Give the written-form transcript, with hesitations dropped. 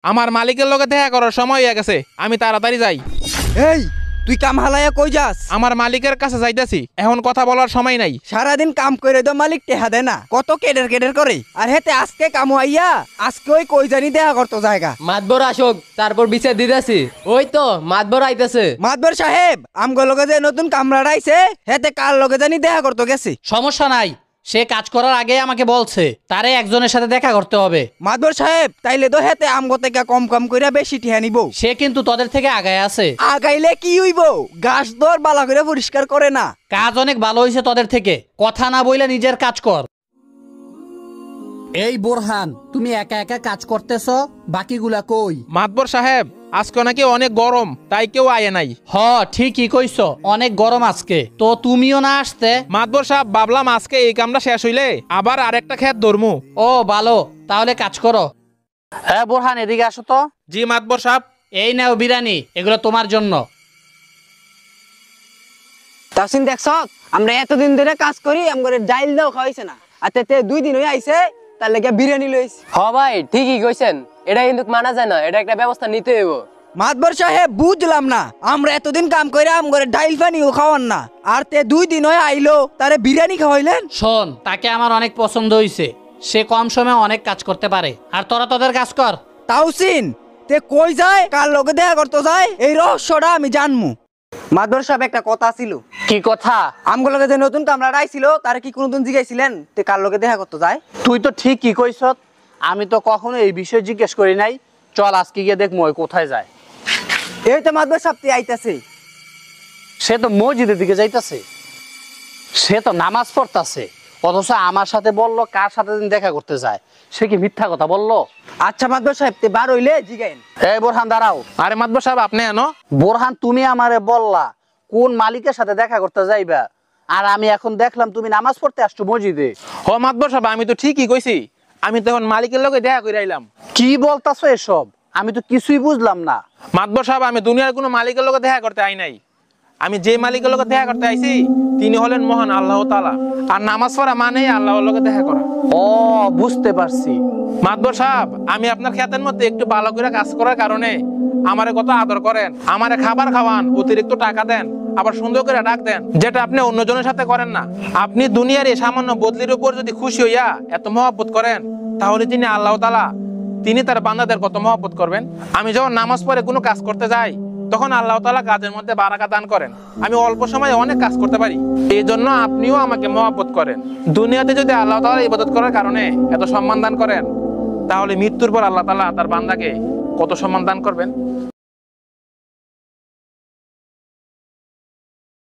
আমার মালিকের লগে দেখা করার সময় হয়ে গেছে, আমি তাড়াতাড়ি যাই। এই তুই কাম হালাইয়া কই যাস? আমার মালিকের কাছে যাইতেছি, এখন কথা বলার সময় নাই। সারাদিন কাম করে তো মালিক টেহা দেয় না, কত কেডের কেডের করে। আর হেতে আজকে কাম আইয়া আজকে ওই কই জানি দেখা করতো জায়গা। মাতবর আসুক তারপর বিচার দিতেছি। ওই তো মাতবর আইতেছে। মাতবর সাহেব, আমগো লগে যে নতুন কামরাটা আইছে হেতে কার লগে জানি দেখা করতে গেছে। সমস্যা নাই, সে কাজ করার আগে আমাকে বলছে তারে একজনের সাথে দেখা করতে হবে। মাতবর সাহেব, তাইলে তো হেতে আমগো থেকে কম কম কইরা বেশি টিহা নিব। সে কিন্তু তোদের থেকে আগায় আছে। আগাইলে কি হইব? গাছ দর বালা করে পরিষ্কার করে না। কাজ অনেক ভালো হয়েছে তোদের থেকে, কথা না বইলে নিজের কাজ কর। এই বোরহান, তুমি একা একা কাজ করতেছ, বাকিগুলা কই? মাতবর সাহেব, আজকে নাকি অনেক গরম, তাই কেউ আয়ে নাই। হ ঠিকই কইছো, অনেক গরম আজকে, তো তুমিও না আসতে। মাতবর সাহেব, ভাবলাম আজকে এই কামটা শেষ হইলে আবার আরেকটা ক্ষেত ধরমু। ও ভালো, তাহলে কাজ করো। হ্যাঁ বোরহান, এদিকে আসো তো। জি মাতবর সাহেব। এই নাও বিরিয়ানি, এগুলো তোমার জন্য। তাসিন দেখছ, আমরা এতদিন ধরে কাজ করি, আমগরে ডাইল দাও খাওয়াইছে না। আর তে 2 দিন হই আইছে, তার লাগি বিরিয়ানি লইছি। হ ভাই ঠিকই কইছেন, এটা কিন্তু মানা যায় না, এটা একটা ব্যবস্থা নিতে হইব। মাতবর সাহেব, বুঝলাম না, আমরা এতদিন কাম কইরা আমগরে ডাইল পানিও খাওয়ান না, আর তে 2 দিন হই আইলো তারে বিরিয়ানি খাওয়াইলেন। শোন, তাকে আমার অনেক পছন্দ হইছে, সে কম সময়ে অনেক কাজ করতে পারে, আর তোরা তোদের কাজ কর। তাওসিন, তে কই যায়, কার লগে দেখা করতে যায়, এই রহস্যটা আমি জানমু। মাতবর সাহেব, একটা কথা ছিল। কি কথা? আমগো লগে যে নতুন কামরাটা আইছিল, তারে কি কোনদিন জিগাইছিলেন তে কার লগে দেখা করতে যায়? তুই তো ঠিক কি কইছ, আমি তো কখনো এই বিষয়ে জিজ্ঞেস করি নাই। চল আজকে গিয়ে দেখ মই কোথায় যায়। এই তো মাতবর সাহেব আইতাছে। সে তো মসজিদের দিকে যাইতাছে, সে তো নামাজ পড়তাছে, অথচ আমার সাথে বললো কার সাথে দেখা করতে যায়। সে কি মিথ্যা কথা বললো? আচ্ছা মাতবর সাহেব, তে বার হইলে জিগাইন। এই বোরহান দাঁড়াও। আরে মাতবর সাহেব, আপনি এনো? বোরহান, তুমি আমারে বললা কোন মালিকের সাথে দেখা করতে যাইবা, আর আমি এখন দেখলাম তুমি নামাজ পড়তে আসছো মসজিদে। হ মাতবর সাহেব, আমি তো ঠিকই কইছি, আমি তো এখন মালিকের লগে দেখা করে আইলাম। কি বলতাছো এসব? আমি তো কিছুই বুঝলাম না। মাতবর সাহেব, আমি দুনিয়ার কোনো মালিকের লগে দেখা করতে আই নাই। আমি যে মালিকের লগে দেখা করতে আইছি তিনি হলেন মহান আল্লাহ তাআলা, আর নামাজ পড়া মানে আল্লাহর লগে দেখা করা। ও বুঝতে পারছি। মাতবর সাহেব, আমি আপনার ক্ষেতের মধ্যে একটু ভালো করে কাজ করার কারণে আমারে কত আদর করেন, আমারে খাবার খাওয়ান, অতিরিক্ত টাকা দেন, আবার সুন্দর করে ডাক দেন, যেটা আপনি অন্যজনের সাথে করেন না। আপনি দুনিয়ার এই সামান্য বদলির উপর যদি খুশি হইয়া এত মহব্বত করেন, তাহলে যিনি আল্লাহ তাআলা তিনি তার বান্দাদের কত মহব্বত করবেন। আমি যখন নামাজ পড়ে কোনো কাজ করতে যাই, তখন আল্লাহ তাআলা কাজের মধ্যে বারাকা দান করেন, আমি অল্প সময়ে অনেক কাজ করতে পারি। এই জন্য আপনিও আমাকে মহব্বত করেন। দুনিয়াতে যদি আল্লাহ তাআলা ইবাদত করার কারণে এত সম্মান দান করেন, তাহলে মৃত্যুর পর আল্লাহ তাআলা তার বান্দাকে কত সম্মান দান করবেন।